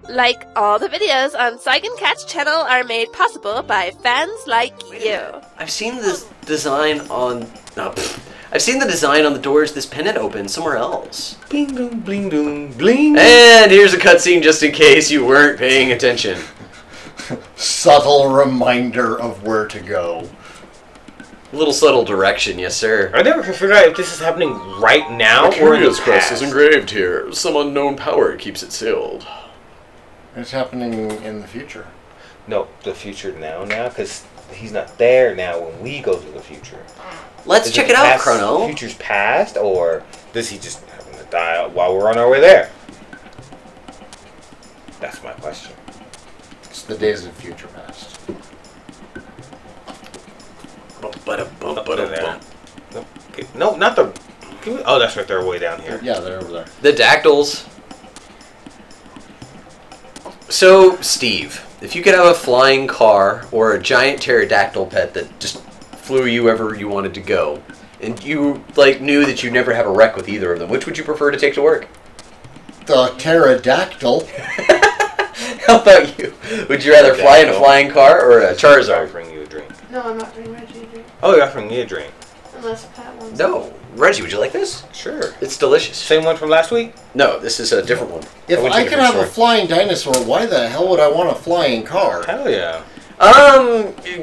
Like all the videos on Saigan Cat's channel are made possible by fans like you. I've seen this design on... I've seen the design on the doors this pennant opens somewhere else. Bling, doom, bling, doom, bling. And here's a cutscene just in case you weren't paying attention. Subtle reminder of where to go. A little subtle direction, yes sir. I never can figure out if this is happening right now or in the past. crest is engraved here. Some unknown power keeps it sealed. It's happening in the future. No, the future now, because he's not there now when we go to the future. Let's check it out, Chrono. The future's past, or does he just happen to die while we're on our way there? That's my question. It's the days of future past. No, not the... Oh, that's right, they're way down here. Yeah, they're over there. The dactyls. So, Steve, if you could have a flying car or a giant pterodactyl pet that just flew you wherever you wanted to go, and you knew that you'd never have a wreck with either of them, which would you prefer to take to work? The pterodactyl. How about you? Would you rather fly in a flying car or a Charizard? Bring you a drink. No, I'm not bringing Reggie a drink. Oh, you're offering me a drink. Unless Pat wants No. Reggie, would you like this? Sure. It's delicious. Same one from last week? No, this is a different one. If I could have a flying dinosaur, why the hell would I want a flying car? Hell yeah.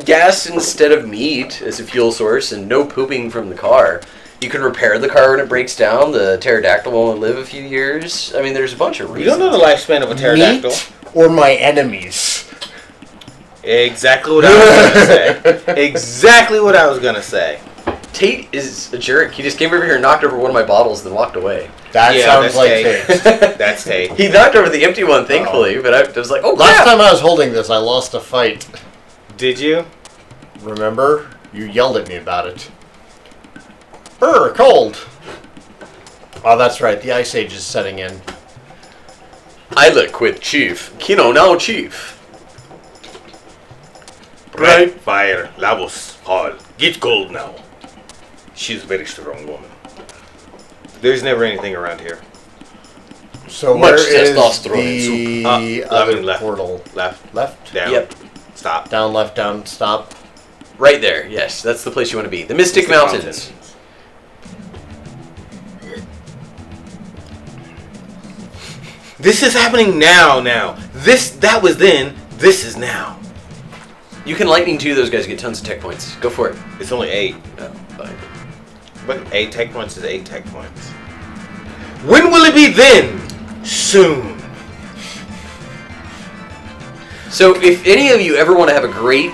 Gas instead of meat as a fuel source and no pooping from the car. You can repair the car when it breaks down. The pterodactyl will only live a few years. I mean, there's a bunch of reasons. You don't know the lifespan of a pterodactyl. Meat or my enemies? Exactly what I was going to say. Exactly what I was going to say. Tate is a jerk. He just came over here and knocked over one of my bottles, then walked away. That sounds like Tate. That's Tate. He knocked over the empty one, thankfully, but I was like, oh, Last crap. time I was holding this, I lost a fight. Did you? Remember? You yelled at me about it. Brr, cold. Oh, that's right. The Ice Age is setting in. I look with Chief. Kino now, Chief. Right. Fire. Lavos. Hall. Get cold now. She's a very strong woman. There's never anything around here. So Much where is testosterone the other left. portal? Left. Left? Down. Yep. Stop. Down, left, down, stop. Right there, yes. That's the place you want to be. The Mystic Mountains. This is happening now. That was then. This is now. You can lightning too, those guys get tons of tech points. Go for it. It's only 8. Oh, fine. But 8 tech points is 8 tech points. When will it be then? Soon. So, if any of you ever want to have a great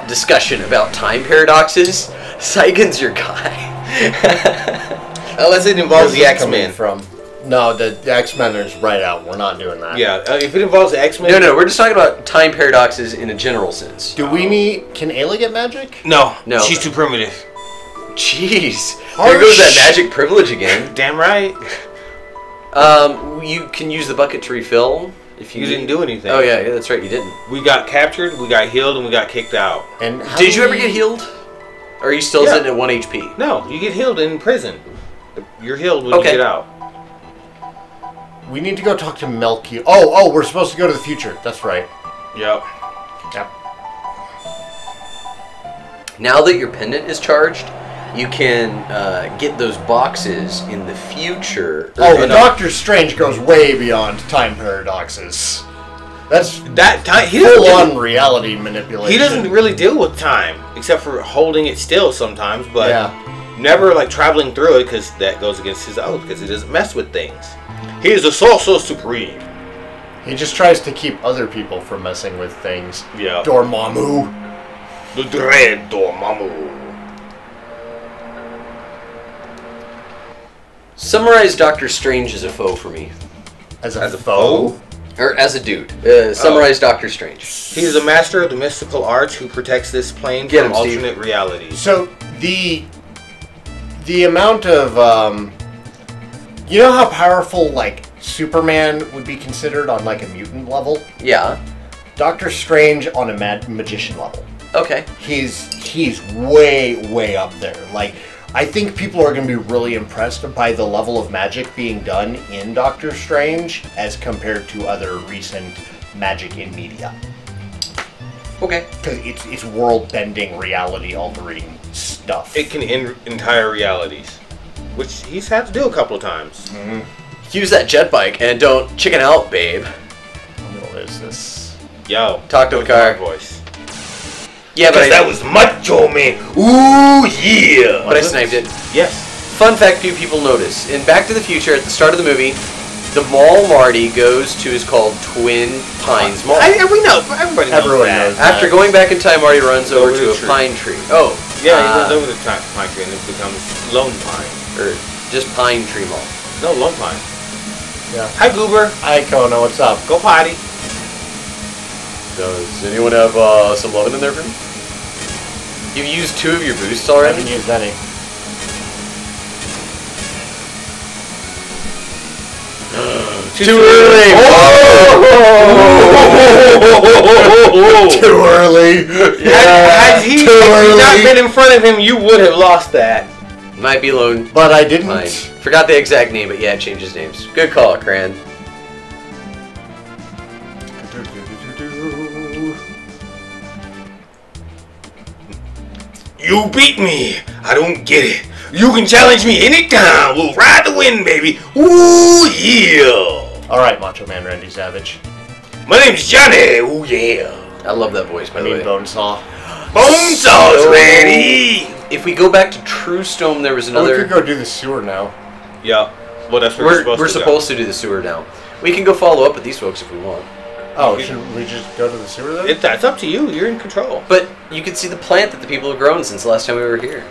discussion about time paradoxes, Saigan's your guy. Unless it involves the Where's this coming X-Men. from? No, the X-Men is right out. We're not doing that. Yeah, if it involves the X-Men... No, we're just talking about time paradoxes in a general sense. Do we need... Can Ayla get magic? No, No. she's too primitive. Jeez. There goes that magic privilege again. Damn right. You can use the bucket to refill. If You didn't do anything. Oh, yeah, that's right, you didn't. We got captured, we got healed, and we got kicked out. And how Did do you ever we- get healed? Or are you still Yeah. sitting at 1 HP? No, you get healed in prison. You're healed when Okay. you get out. We need to go talk to Melky. Oh, we're supposed to go to the future. That's right. Yep. Yep. Now that your pendant is charged, you can get those boxes in the future. Oh, the Doctor Strange goes way beyond time paradoxes. That's That time he doesn't full-on reality manipulation. He doesn't really deal with time, except for holding it still sometimes, but Yeah. never like traveling through it, because that goes against his oath, because he doesn't mess with things. He is the Sorcerer Supreme. He just tries to keep other people from messing with things. Yeah. Dormammu. The Dread Dormammu. Summarize Doctor Strange as a foe for me. As a As a foe? foe? Or as a dude. Summarize Doctor Strange. He is a master of the mystical arts who protects this plane Get from him, Steve. alternate realities. So, the amount of, you know how powerful, like, Superman would be considered on, like, a mutant level? Yeah. Doctor Strange on a magician level. Okay. He's way up there. Like, I think people are going to be really impressed by the level of magic being done in Doctor Strange as compared to other recent magic in media. Okay. Because it's world-bending, reality-altering stuff. It can end entire realities, which he's had to do a couple of times. Mm-hmm. Use that jet bike and don't chicken out, babe. What is this? Yo, Talk to the car. my voice. Yeah, but That was Macho Man. Ooh, yeah. But I sniped it. Yes. Fun fact few people notice. In Back to the Future, at the start of the movie, the mall Marty goes to is called Twin Pines Mall. We know. Everybody knows Everyone that. knows that. After going back in time, Marty runs over Over to the a tree. pine tree. Oh. Yeah, he goes over the pine tree and it becomes Lone Pine. Or just Pine Tree Mall. No, Lone Pine. Yeah. Hi, Goober. Hi, Chrono. What's up? Go potty. Does anyone have some loving in their room? You've used 2 of your boosts I already? haven't used any. Too early! Too early! Had he Too early. not been in front of him, you would have lost that. Might be Lone But I didn't. Pine. Forgot the exact name, but yeah, it changes names. Good call, Cran. You beat me. I don't get it. You can challenge me anytime. We'll ride the wind, baby. Ooh, yeah. Alright, Macho Man Randy Savage. My name's Johnny. Ooh, yeah. I love that voice, by I the mean, way. Bonesaw. Bonesaw's ready. If we go back to True Stone, there was Oh, we another... could go do the sewer now. Yeah. Well, that's what We're supposed to do the sewer now. We can go follow up with these folks if we want. Oh, should we just go to the sewer then? That's up to you. You're in control. But you can see the plant that the people have grown since the last time we were here.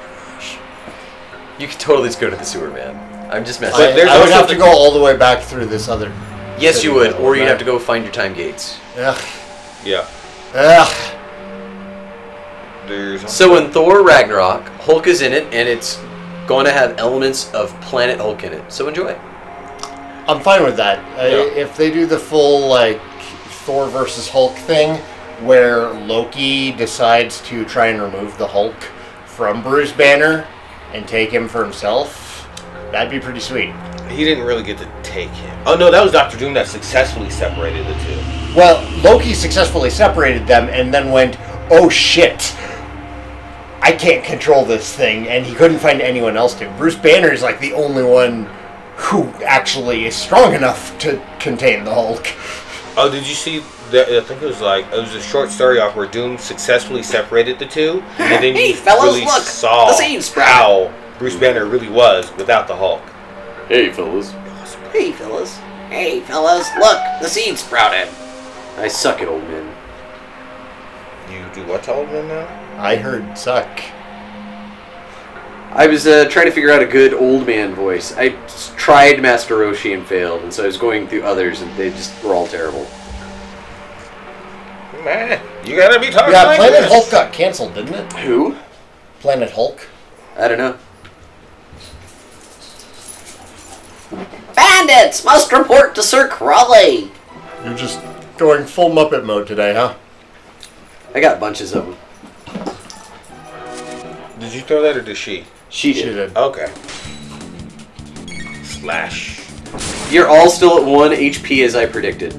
You could totally just go to the sewer, man. I'm just messing. But there's I would also have to go all the way back through this other... Yes, city you would, that or we're you'd at. have to go find your time gates. Ugh. Yeah. Ugh. There's So in Thor Ragnarok, Hulk is in it, and it's going to have elements of Planet Hulk in it. So enjoy. I'm fine with that. Yeah. If they do the full, like, Thor versus Hulk thing, where Loki decides to try and remove the Hulk from Bruce Banner and take him for himself, that'd be pretty sweet. He didn't really get to take him. Oh no, that was Doctor Doom that successfully separated the two. Well, Loki successfully separated them and then went, oh shit, I can't control this thing, and he couldn't find anyone else to. Bruce Banner is like the only one who actually is strong enough to contain the Hulk. Oh, did you see that? I think it was a short story arc where Doom successfully separated the two, and then Hey, you fellas, really look, saw the seed sprout. how Bruce Banner really was without the Hulk. Hey, fellas. Hey, fellas. Hey, fellas. Look, the seed sprouted. I suck at old men. You do what to old men now? I heard suck. I was trying to figure out a good old man voice. I tried Master Roshi and failed, and so I was going through others, and they just were all terrible. Man, you gotta be talking Yeah, like Planet this. Hulk got canceled, didn't it? Who? Planet Hulk. I don't know. Bandits must report to Sir Crawley. You're just going full Muppet mode today, huh? I got bunches of them. Did you throw that or did she? She She did. did. Okay. Slash. You're all still at 1 HP as I predicted.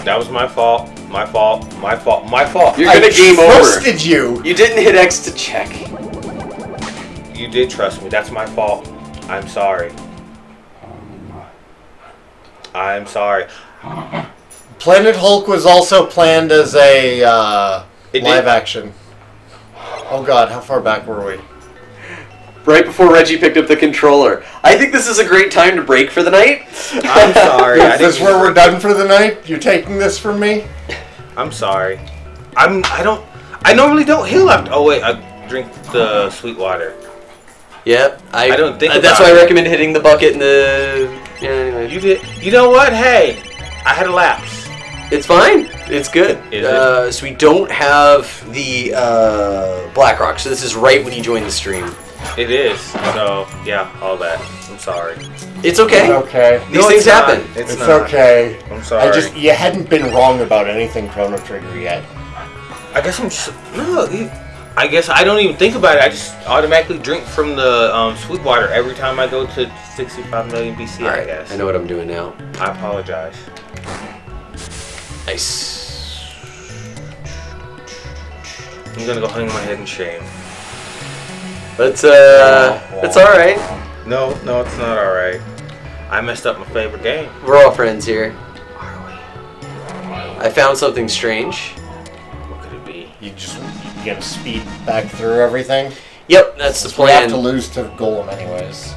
That was my fault. My fault. My fault. My fault. You're gonna game over. trusted you. You didn't hit X to check. You did trust me. That's my fault. I'm sorry. I'm sorry. Planet Hulk was also planned as a It did. live action. Oh god, how far back were we? Right before Reggie picked up the controller. I think this is a great time to break for the night. I'm sorry. I Is this didn't where mean we're done for the night? You're taking this from me? I'm sorry. I normally don't heal after. Oh wait, I drink the sweet water. Yep. I don't think That's about why I it. recommend hitting the bucket and the... Yeah, anyway. You did. You know what? Hey, I had a lapse. It's fine. It's good. Is it? So we don't have the BlackRock, so this is right when you join the stream. It is. So yeah, all that. I'm sorry. It's okay. It's okay. These things it's not. happen. It's not. okay. I'm sorry. You hadn't been wrong about anything Chrono Trigger yet. I guess I'm just no. I guess I don't even think about it. I just automatically drink from the sweet water every time I go to 65 million BC, All right, I guess. I know what I'm doing now. I apologize. Nice. I'm gonna go hang my head in shame. But it's all right. No, it's not alright. I messed up my favorite game. We're all friends here. Are we? I found something strange. What could it be? You gonna speed back through everything? Yep, that's the We have plan. to lose to Golem anyways.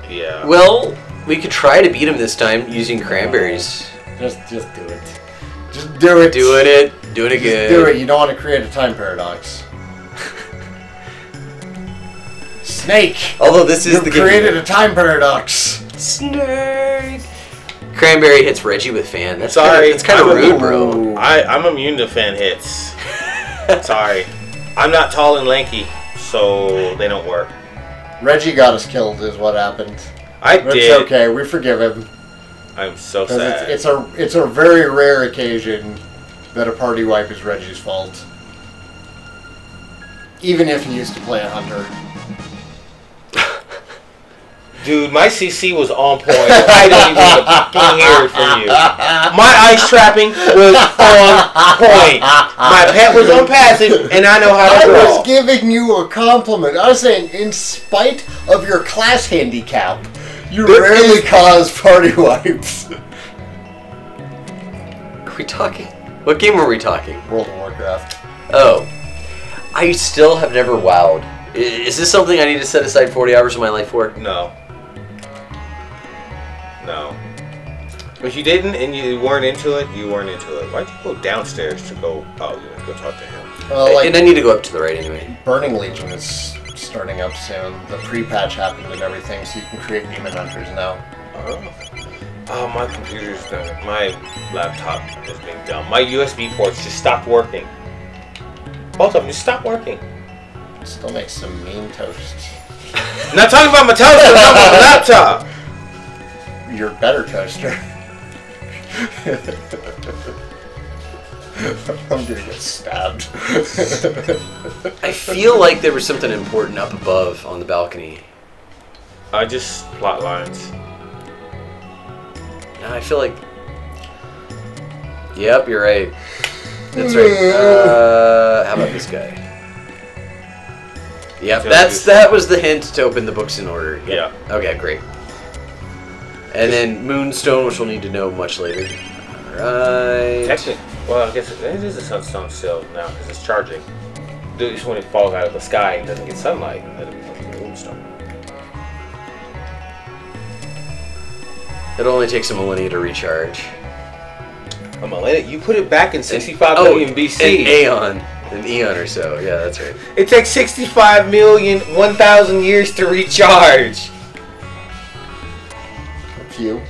Yeah. Well, we could try to beat him this time using cranberries. Just do it. Just do it. Doing it Just good. do it. You don't want to create a time paradox. Snake! Although this is You the game. created a time paradox. Snake. Cranberry hits Reggie with fan. That's Sorry, It's kind of I'm rude, bro. I'm immune to fan hits. Sorry. I'm not tall and lanky, so they don't work. Reggie got us killed is what happened. I But did. it's okay. We forgive him. I'm so 'Cause sad. it's a very rare occasion that a party wipe is Reggie's fault. Even if he used to play a hunter. Dude, my CC was on point. I don't even fucking hear it from you. My ice trapping was on point. My pet was on passive, and I know how I to was draw. giving you a compliment. I was saying, in spite of your class handicap, you There rarely is- cause party wipes. Are we talking? What game were we talking? World of Warcraft. Oh. I still have never wowed. Is this something I need to set aside 40 hours of my life for? No. No. If you didn't and you weren't into it, you weren't into it. Why'd you go downstairs to go? Oh, you go talk to him. Well, like, And I need to go up to the right anyway. Burning Legion is starting up soon. The pre-patch happened and everything, so you can create demon hunters now. Oh, my computer's done it. My laptop is being dumb. My USB ports just stopped working. Both of them just stopped working. Still makes some mean toast. I'm not talking about my toaster, I'm talking about my laptop. You're a better toaster. I'm gonna get stabbed. I feel like there was something important up above on the balcony. Just plot lines. Now I feel like... Yep, you're right. That's right. How about this guy? Yep, that was the hint to open the books in order. Yeah. Okay, great. And then Moonstone, which we'll need to know much later. Alright. Technically, well, I guess it is a sunstone still now because it's charging. Just when it falls out of the sky and doesn't get sunlight, then it becomes a moonstone. It only takes a millennia to recharge. I'm gonna let it. You put it back in 65 million BC. An eon or so. Yeah, that's right. It takes 65 million, 1,000 years to recharge. A few.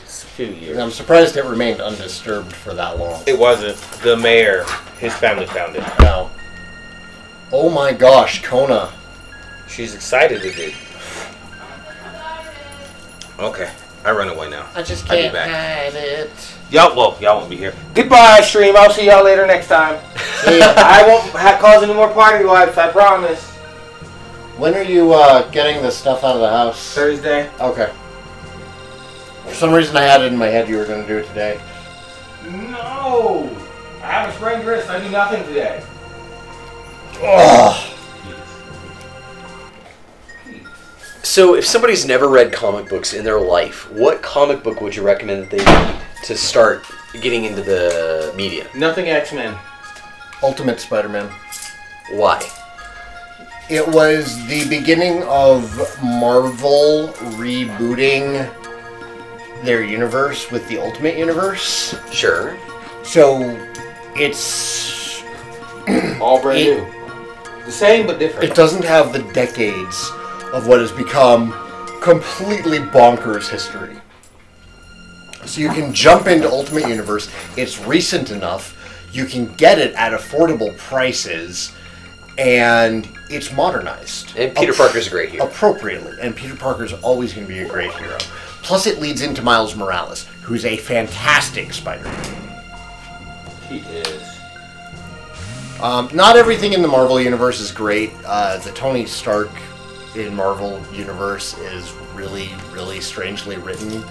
It's a few years. I'm surprised it remained undisturbed for that long. It wasn't. The mayor, his family found it. No. Oh my gosh, Kona. She's excited to do. Okay, I run away now. I just I'll be can't back. hide it. Y'all won't be here. Goodbye, stream. I'll see y'all later next time. I won't cause any more party wipes, I promise. When are you getting the stuff out of the house? Thursday. Okay. For some reason I had it in my head you were going to do it today. No! I have a sprained wrist. I do nothing today. Ugh. So, if somebody's never read comic books in their life, what comic book would you recommend that they read to start getting into the media? Nothing X-Men. Ultimate Spider-Man. Why? It was the beginning of Marvel rebooting their universe with the Ultimate Universe. Sure. So, it's... All brand new. The same but different. It doesn't have the decades of what has become completely bonkers history. So you can jump into Ultimate Universe. It's recent enough. You can get it at affordable prices. And it's modernized. And Peter Parker's a great hero. Appropriately. And Peter Parker's always going to be a great hero. Plus it leads into Miles Morales, who's a fantastic Spider-Man. He is. Not everything in the Marvel Universe is great. The Tony Stark in Marvel Universe is really, really strangely written.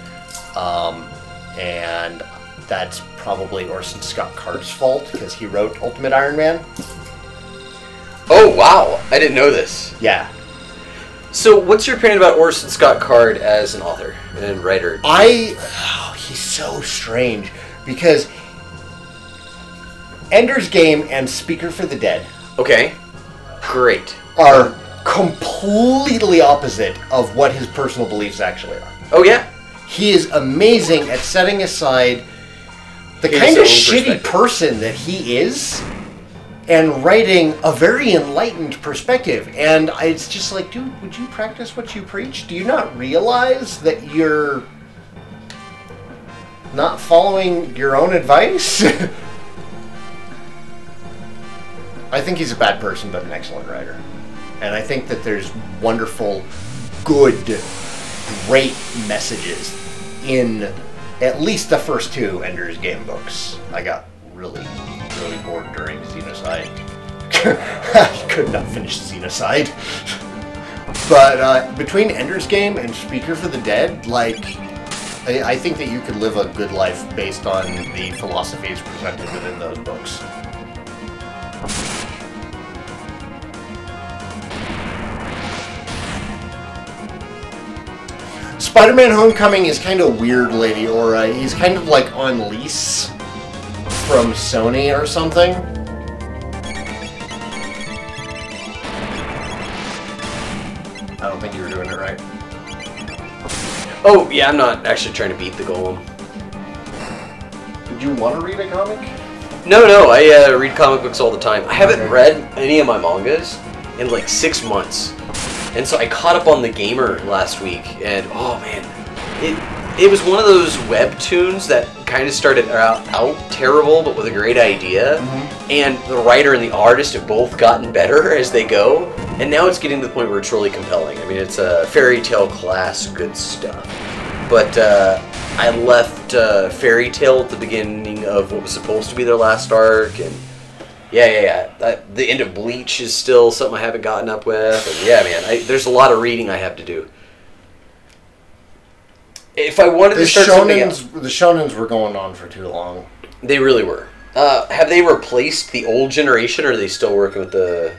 And that's probably Orson Scott Card's fault, because he wrote Ultimate Iron Man. Oh, wow. I didn't know this. Yeah. So, what's your opinion about Orson Scott Card as an author and writer? He's so strange, because Ender's Game and Speaker for the Dead... Okay. Great. ...are completely opposite of what his personal beliefs actually are. Oh, yeah? He is amazing at setting aside the kind of shitty person that he is and writing a very enlightened perspective. And it's just like, dude, would you practice what you preach? Do you not realize that you're not following your own advice? I think he's a bad person, but an excellent writer. And I think that there's wonderful, good, great messages in at least the first 2 Ender's Game books. I got really, really bored during Xenocide. I could not finish Xenocide. But between Ender's Game and Speaker for the Dead, like, I think that you could live a good life based on the philosophies presented within those books. Spider-Man Homecoming is kind of weird, Lady Aura. He's kind of like on lease from Sony or something. I don't think you were doing it right. Oh, yeah, I'm not actually trying to beat the golem. Did you want to read a comic? No, I read comic books all the time. I haven't read any of my mangas in like 6 months. And so I caught up on The Gamer last week, and oh man, it was one of those webtoons that kind of started out terrible, but with a great idea. Mm-hmm. And the writer and the artist have both gotten better as they go, and now it's getting to the point where it's really compelling. I mean, it's a fairy tale class, good stuff. But I left Fairy Tale at the beginning of what was supposed to be their last arc, and yeah. The end of Bleach is still something I haven't gotten up with. And yeah, man, there's a lot of reading I have to do. If I wanted to start something else, the shonens were going on for too long. They really were. Have they replaced the old generation, or are they still working with the...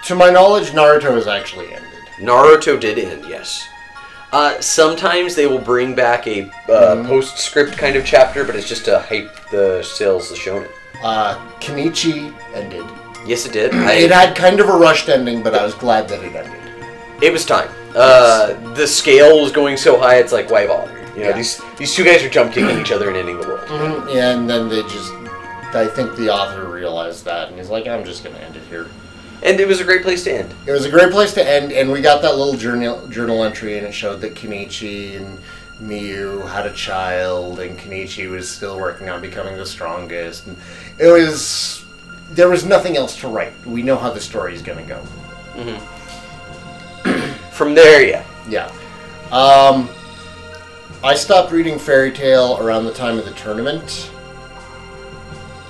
To my knowledge, Naruto has actually ended. Naruto did end, yes. Sometimes they will bring back a postscript kind of chapter, but it's just to hype the sales of the shonen. Kenichi ended. Yes, it did. It had kind of a rushed ending, but I was glad that it ended. It was time. The scale was going so high, it's like, why bother? You know, these 2 guys are jump kicking each other and ending the world. Mm-hmm. Yeah, and then I think the author realized that, and he's like, I'm just going to end it here. And it was a great place to end. It was a great place to end, and we got that little journal entry, and it showed that Kenichi and Miyu had a child, and Kenichi was still working on becoming the strongest. And there was nothing else to write. We know how the story is going to go. Mm-hmm. From there, yeah. Yeah. I stopped reading Fairy Tale around the time of the tournament,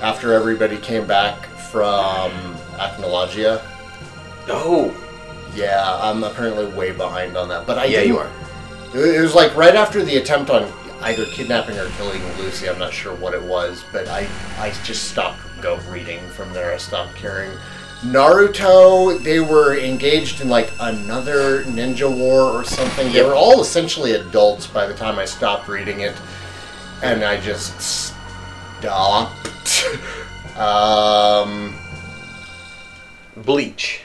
after everybody came back from Acnologia. Oh. Yeah, I'm apparently way behind on that. But you are. It was like right after the attempt on either kidnapping or killing Lucy. I'm not sure what it was, but I just stopped reading from there. I stopped caring. Naruto, they were engaged in like another ninja war or something. They were all essentially adults by the time I stopped reading it, and I just stopped. Bleach.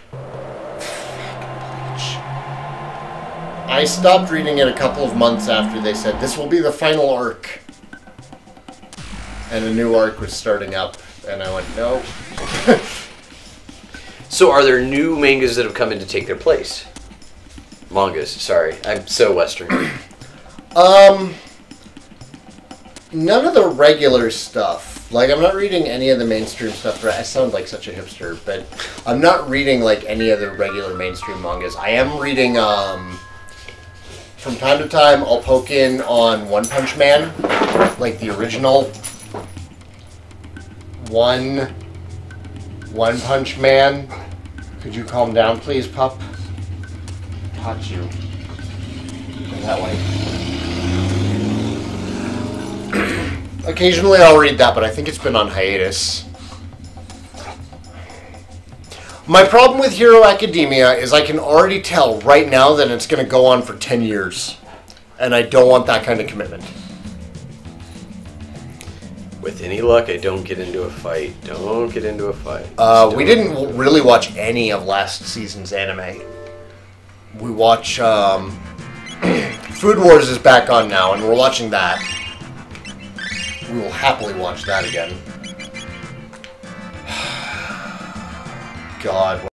I stopped reading it a couple of months after they said, this will be the final arc. And a new arc was starting up, and I went, no. So are there new mangas that have come in to take their place? Mangas, sorry. I'm so Western. None of the regular stuff. Like, I'm not reading any of the mainstream stuff. I sound like such a hipster, but I'm not reading, like, any of the regular mainstream mangas. I am reading, from time to time, I'll poke in on One Punch Man, like the original one, One Punch Man. Could you calm down, please, pup? Touch you. Go that way. Occasionally I'll read that, but I think it's been on hiatus. My problem with Hero Academia is I can already tell right now that it's going to go on for 10 years. And I don't want that kind of commitment. With any luck, I don't get into a fight. Don't get into a fight. We didn't really watch any of last season's anime. We watch... Food Wars is back on now, and we're watching that. We will happily watch that again. God.